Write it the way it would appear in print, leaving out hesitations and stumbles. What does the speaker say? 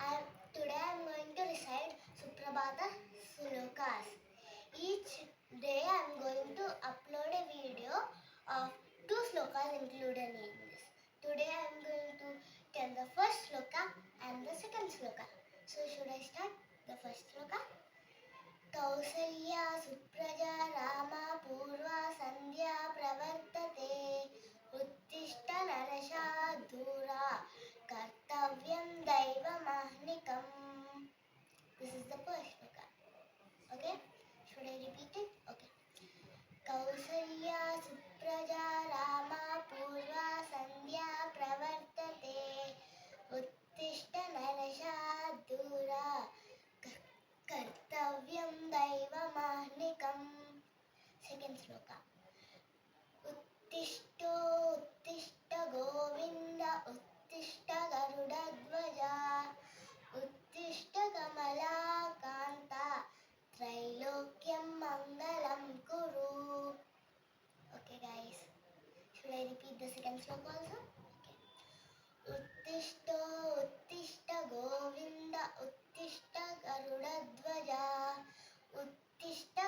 Today I am going to recite Suprabhata Slokas. Each day I am going to upload a video of 2 slokas included in this. Today I am going to tell the first sloka and the second sloka. So should I start the first sloka? Kausalya Supraja Rama Purva Sandhya Pravartate Uttishta Narashadhura Kartavyam Daivamahnikam. This is the first sloka. Okay? Should I repeat it? Okay. Kausalya Supraja Rama Purva Sandhya Pravartate Uttishta Narashadhura Kartavyam Daivamahnikam. Second sloka. Uttishto Uttishta Govinda Uttishta Garudadvaja Uttishta Kamalakanta Trilokyam Mangalam Kuru. Okay guys, should I repeat the second sloka also? Okay. Uttishto Uttishta Govinda Uttishta Garudadvaja Uttishta